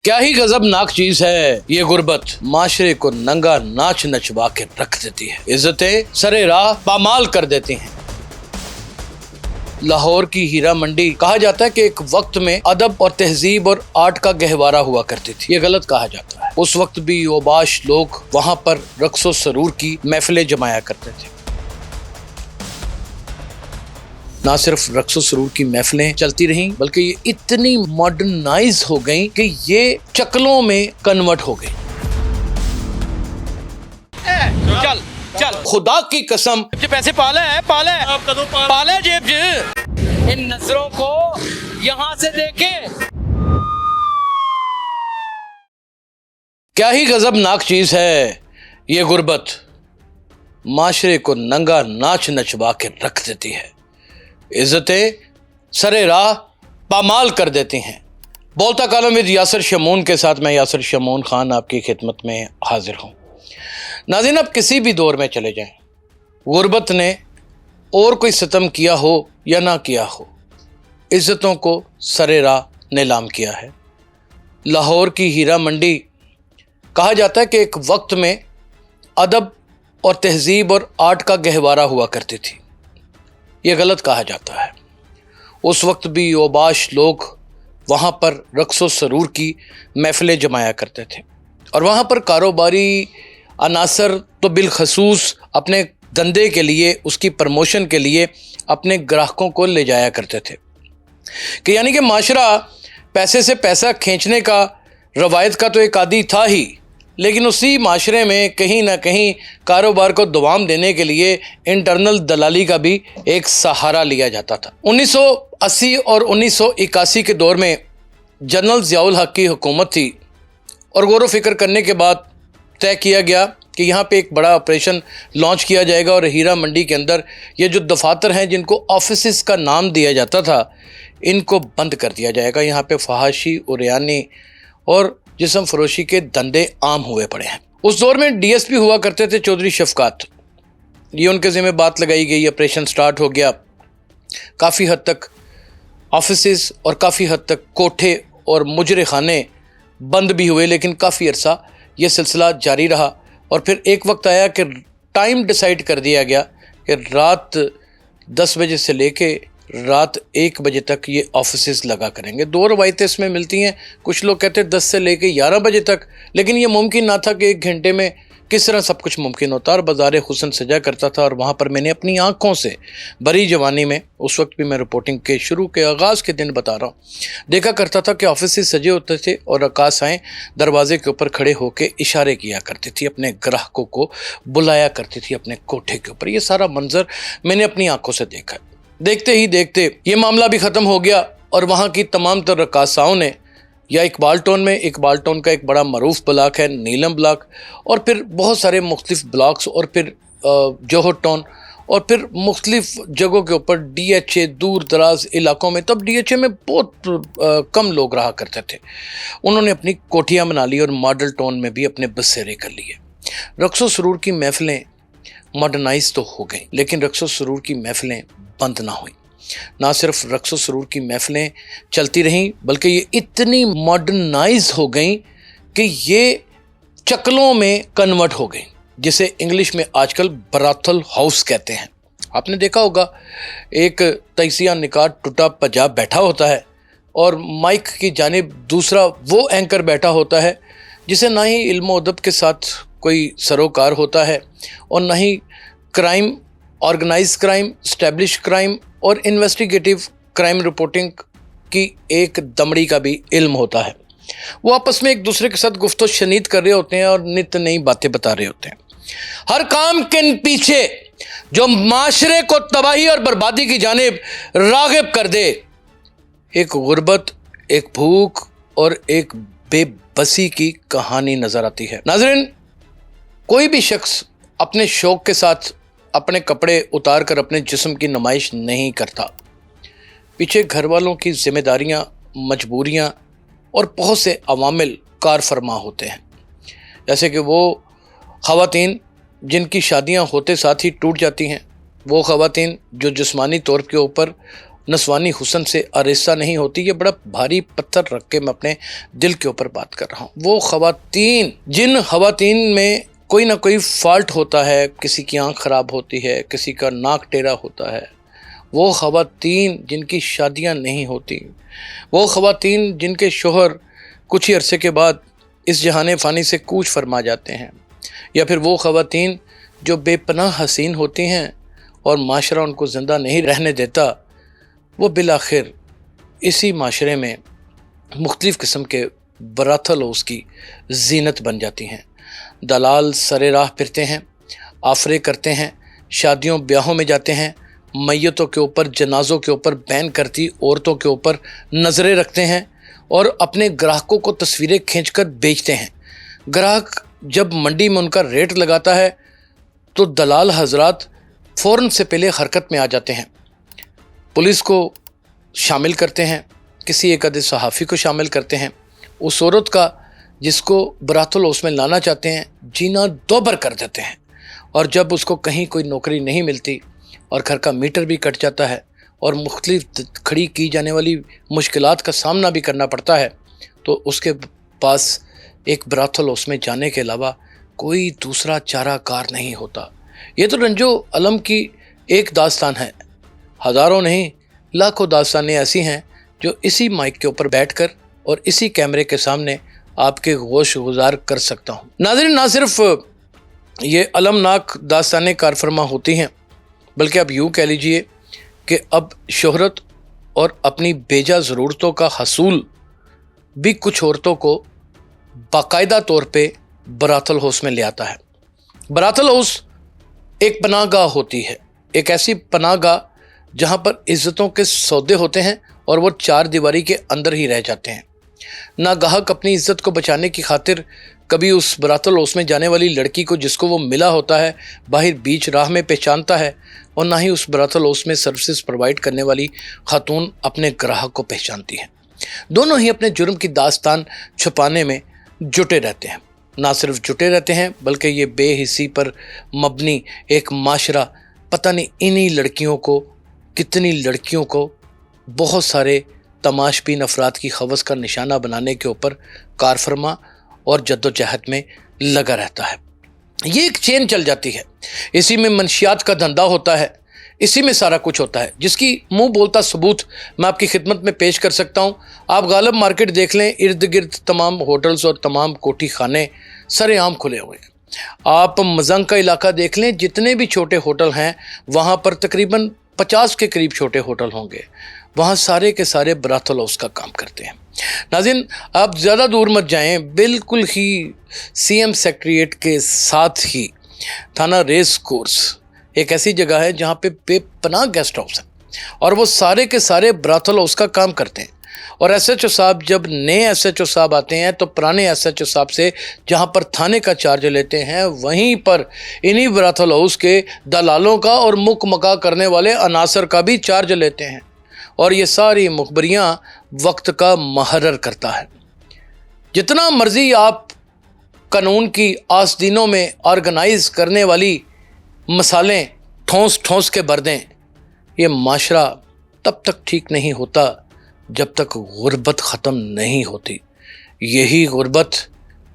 کیا ہی غضبناک چیز ہے یہ غربت، معاشرے کو ننگا ناچ نچوا کے رکھ دیتی ہے، عزتیں سرے راہ پامال کر دیتی ہیں۔ لاہور کی ہیرا منڈی کہا جاتا ہے کہ ایک وقت میں ادب اور تہذیب اور آرٹ کا گہوارہ ہوا کرتی تھی، یہ غلط کہا جاتا ہے۔ اس وقت بھی اوباش لوگ وہاں پر رقص و سرور کی محفلیں جمایا کرتے تھے۔ نہ صرف رقص و سرور کی محفلیں چلتی رہیں بلکہ یہ اتنی ماڈرنائز ہو گئیں کہ یہ چکلوں میں کنورٹ ہو گئی۔ چل چل خدا کی قسم پیسے پالا جیب ان نظروں کو یہاں سے دیکھے۔ کیا ہی غضبناک چیز ہے یہ غربت، معاشرے کو ننگا ناچ نچوا کے رکھ دیتی ہے، عزتیں سرے راہ پامال کر دیتی ہیں۔ بولتا کالم ود یاسر شمون کے ساتھ میں یاسر شمون خان آپ کی خدمت میں حاضر ہوں۔ ناظرین، اب کسی بھی دور میں چلے جائیں، غربت نے اور کوئی ستم کیا ہو یا نہ کیا ہو، عزتوں کو سرے راہ نیلام کیا ہے۔ لاہور کی ہیرا منڈی کہا جاتا ہے کہ ایک وقت میں ادب اور تہذیب اور آرٹ کا گہوارہ ہوا کرتی تھی، یہ غلط کہا جاتا ہے۔ اس وقت بھی اوباش لوگ وہاں پر رقص و سرور کی محفلیں جمایا کرتے تھے، اور وہاں پر کاروباری عناصر تو بالخصوص اپنے دھندے کے لیے، اس کی پروموشن کے لیے اپنے گراہکوں کو لے جایا کرتے تھے، کہ یعنی کہ معاشرہ پیسے سے پیسہ کھینچنے کا روایت کا تو ایک عادی تھا ہی، لیکن اسی معاشرے میں کہیں نہ کہیں کاروبار کو دوام دینے کے لیے انٹرنل دلالی کا بھی ایک سہارا لیا جاتا تھا۔ 1980 اور 1981 کے دور میں جنرل ضیاء الحق کی حکومت تھی، اور غور و فکر کرنے کے بعد طے کیا گیا کہ یہاں پہ ایک بڑا آپریشن لانچ کیا جائے گا، اور ہیرا منڈی کے اندر یہ جو دفاتر ہیں جن کو آفیسز کا نام دیا جاتا تھا، ان کو بند کر دیا جائے گا۔ یہاں پہ فحاشی، عریانی اور جسم فروشی کے دھندے عام ہوئے پڑے ہیں۔ اس دور میں ڈی ایس پی ہوا کرتے تھے چودھری شفقات، یہ ان کے ذمہ بات لگائی گئی، آپریشن سٹارٹ ہو گیا۔ کافی حد تک آفیسز اور کافی حد تک کوٹھے اور مجرے خانے بند بھی ہوئے، لیکن کافی عرصہ یہ سلسلہ جاری رہا، اور پھر ایک وقت آیا کہ ٹائم ڈیسائیڈ کر دیا گیا کہ رات 10 بجے سے لے کے رات 1 بجے تک یہ آفیسز لگا کریں گے۔ دو روایتیں اس میں ملتی ہیں، کچھ لوگ کہتے ہیں 10 سے لے کے 11 بجے تک، لیکن یہ ممکن نہ تھا کہ 1 گھنٹے میں کس طرح سب کچھ ممکن ہوتا، اور بازار حسن سجا کرتا تھا۔ اور وہاں پر میں نے اپنی آنکھوں سے بری جوانی میں، اس وقت بھی میں رپورٹنگ کے شروع کے آغاز کے دن بتا رہا ہوں، دیکھا کرتا تھا کہ آفیسز سجے ہوتے تھے، اور رقاصائیں دروازے کے اوپر کھڑے ہو کے اشارے کیا کرتی تھی، اپنے گراہکوں کو بلایا کرتی تھی اپنے کوٹھے کے اوپر۔ یہ سارا منظر میں نے اپنی آنکھوں سے دیکھا۔ دیکھتے ہی دیکھتے یہ معاملہ بھی ختم ہو گیا، اور وہاں کی تمام تر رقاصاؤں نے، یا اقبال ٹون کا ایک بڑا معروف بلاک ہے نیلم بلاک، اور پھر بہت سارے مختلف بلاکس، اور پھر جوہر ٹون، اور پھر مختلف جگہوں کے اوپر ڈی ایچ اے، دور دراز علاقوں میں، تب ڈی ایچ اے میں بہت کم لوگ رہا کرتے تھے، انہوں نے اپنی کوٹھیاں بنا لی اور ماڈل ٹون میں بھی اپنے بسیرے کر لیے۔ رقص و سرور کی محفلیں ماڈرنائز تو ہو گئیں، لیکن رقص و سرور کی محفلیں بند نہ ہوئیں۔ نہ صرف رقص و سرور کی محفلیں چلتی رہیں بلکہ یہ اتنی ماڈرنائز ہو گئیں کہ یہ چکلوں میں کنورٹ ہو گئیں، جسے انگلش میں آج کل براتھل ہاؤس کہتے ہیں۔ آپ نے دیکھا ہوگا ایک تجزیہ نکار ٹوٹا پجا بیٹھا ہوتا ہے، اور مائک کی جانب دوسرا وہ اینکر بیٹھا ہوتا ہے جسے نہ ہی علم و ادب کے ساتھ کوئی سروکار ہوتا ہے، اور نہ ہی crime, organise crime, establish crime اور انویسٹیگیٹو کرائم رپورٹنگ کی ایک دمڑی کا بھی علم ہوتا ہے۔ وہ آپس میں ایک دوسرے کے ساتھ گفت و شنید کر رہے ہوتے ہیں اور نت نئی باتیں بتا رہے ہوتے ہیں۔ ہر کام کے پیچھے جو معاشرے کو تباہی اور بربادی کی جانب راغب کر دے، ایک غربت، ایک بھوک اور ایک بے بسی کی کہانی نظر آتی ہے۔ ناظرین، کوئی بھی شخص اپنے شوق کے ساتھ اپنے کپڑے اتار کر اپنے جسم کی نمائش نہیں کرتا، پیچھے گھر والوں کی ذمہ داریاں، مجبوریاں اور بہت سے عوامل کار فرما ہوتے ہیں، جیسے کہ وہ خواتین جن کی شادیاں ہوتے ساتھ ہی ٹوٹ جاتی ہیں، وہ خواتین جو جسمانی طور کے اوپر نسوانی حسن سے آراستہ نہیں ہوتی. یہ بڑا بھاری پتھر رکھ کے میں اپنے دل کے اوپر بات کر رہا ہوں. وہ خواتین جن خواتین میں کوئی نہ کوئی فالٹ ہوتا ہے، کسی کی آنکھ خراب ہوتی ہے، کسی کا ناک ٹیڑھا ہوتا ہے، وہ خواتین جن کی شادیاں نہیں ہوتی، وہ خواتین جن کے شوہر کچھ ہی عرصے کے بعد اس جہان فانی سے کوچ فرما جاتے ہیں، یا پھر وہ خواتین جو بے پناہ حسین ہوتی ہیں اور معاشرہ ان کو زندہ نہیں رہنے دیتا، وہ بالآخر اسی معاشرے میں مختلف قسم کے براتھل ہاؤس کی زینت بن جاتی ہیں. دلال سرے راہ پھرتے ہیں، آفرے کرتے ہیں، شادیوں بیاہوں میں جاتے ہیں، میتوں کے اوپر، جنازوں کے اوپر، بین کرتی عورتوں کے اوپر نظریں رکھتے ہیں اور اپنے گراہکوں کو تصویریں کھینچ کر بیچتے ہیں. گراہک جب منڈی میں ان کا ریٹ لگاتا ہے تو دلال حضرات فوراً سے پہلے حرکت میں آ جاتے ہیں، پولیس کو شامل کرتے ہیں، کسی ایک آدھے صحافی کو شامل کرتے ہیں. اس عورت کا جس کو براتھل ہاؤس میں لانا چاہتے ہیں جینا دوبر کر دیتے ہیں، اور جب اس کو کہیں کوئی نوکری نہیں ملتی اور گھر کا میٹر بھی کٹ جاتا ہے اور مختلف کھڑی کی جانے والی مشکلات کا سامنا بھی کرنا پڑتا ہے، تو اس کے پاس ایک براتھل ہاؤس میں جانے کے علاوہ کوئی دوسرا چارہ کار نہیں ہوتا. یہ تو رنجو علم کی ایک داستان ہے، ہزاروں نہیں لاکھوں داستانیں ایسی ہیں جو اسی مائک کے اوپر بیٹھ کر اور اسی کیمرے کے سامنے آپ کے گوش گزار کر سکتا ہوں. ناظرین، نہ صرف یہ المناک داستانیں کار فرما ہوتی ہیں، بلکہ اب یوں کہہ لیجئے کہ اب شہرت اور اپنی بیجا ضرورتوں کا حصول بھی کچھ عورتوں کو باقاعدہ طور پہ براتھل ہاؤس میں لے آتا ہے. براتھل ہاؤس ایک پناہ گاہ ہوتی ہے، ایک ایسی پناہ گاہ جہاں پر عزتوں کے سودے ہوتے ہیں اور وہ چار دیواری کے اندر ہی رہ جاتے ہیں. نہ گاہک اپنی عزت کو بچانے کی خاطر کبھی اس براتھل ہاؤس میں جانے والی لڑکی کو جس کو وہ ملا ہوتا ہے باہر بیچ راہ میں پہچانتا ہے، اور نہ ہی اس براتھل ہاؤس میں سروسز پرووائڈ کرنے والی خاتون اپنے گراہک کو پہچانتی ہے. دونوں ہی اپنے جرم کی داستان چھپانے میں جٹے رہتے ہیں. نہ صرف جٹے رہتے ہیں بلکہ یہ بے حسی پر مبنی ایک معاشرہ پتہ نہیں انہی لڑکیوں کو، کتنی لڑکیوں کو بہت سارے تماش بین افراد کی ہوس کا نشانہ بنانے کے اوپر کار فرما اور جد و جہد میں لگا رہتا ہے. یہ ایک چین چل جاتی ہے، اسی میں منشیات کا دھندا ہوتا ہے، اسی میں سارا کچھ ہوتا ہے، جس کی منہ بولتا ثبوت میں آپ کی خدمت میں پیش کر سکتا ہوں. آپ غالب مارکیٹ دیکھ لیں، ارد گرد تمام ہوٹلز اور تمام کوٹھی خانے سرے عام کھلے ہوئے ہیں. آپ مزنگ کا علاقہ دیکھ لیں، جتنے بھی چھوٹے ہوٹل ہیں وہاں پر تقریباً 50 کے قریب چھوٹے ہوٹل ہوں گے، وہاں سارے کے سارے براتھل ہاؤس کا کام کرتے ہیں. ناظرین، آپ زیادہ دور مت جائیں، بالکل ہی سی ایم سیکریٹریٹ کے ساتھ ہی تھانہ ریس کورس ایک ایسی جگہ ہے جہاں پہ بے پناہ گیسٹ ہاؤس ہیں اور وہ سارے کے سارے براتھل ہاؤس کا کام کرتے ہیں. اور ایس ایچ او صاحب جب نئے ایس ایچ او صاحب آتے ہیں تو پرانے ایس ایچ او صاحب سے جہاں پر تھانے کا چارج لیتے ہیں وہیں پر انہی براتھل ہاؤس کے دلالوں کا اور مک مکا کرنے والے عناصر کا بھی چارج لیتے ہیں، اور یہ ساری مخبریاں وقت کا محرر کرتا ہے. جتنا مرضی آپ قانون کی آستینوں میں آرگنائز کرنے والی مثالیں ٹھونس ٹھونس کے بر دیں، یہ معاشرہ تب تک ٹھیک نہیں ہوتا جب تک غربت ختم نہیں ہوتی. یہی غربت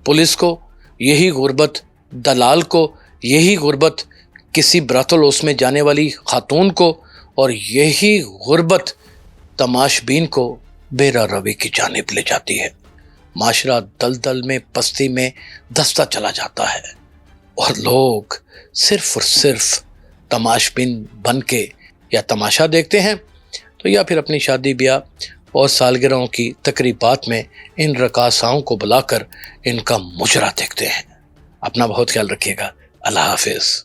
پولیس کو، یہی غربت دلال کو، یہی غربت کسی براتھل ہاؤس میں جانے والی خاتون کو، اور یہی غربت تماش بین کو بیرا روی کی جانب لے جاتی ہے. معاشرہ دلدل میں، پستی میں دھستا چلا جاتا ہے اور لوگ صرف اور صرف تماش بین بن کے یا تماشا دیکھتے ہیں تو یا پھر اپنی شادی بیاہ اور سالگرہوں کی تقریبات میں ان رقاصاؤں کو بلا کر ان کا مجرا دیکھتے ہیں. اپنا بہت خیال رکھیے گا. اللہ حافظ.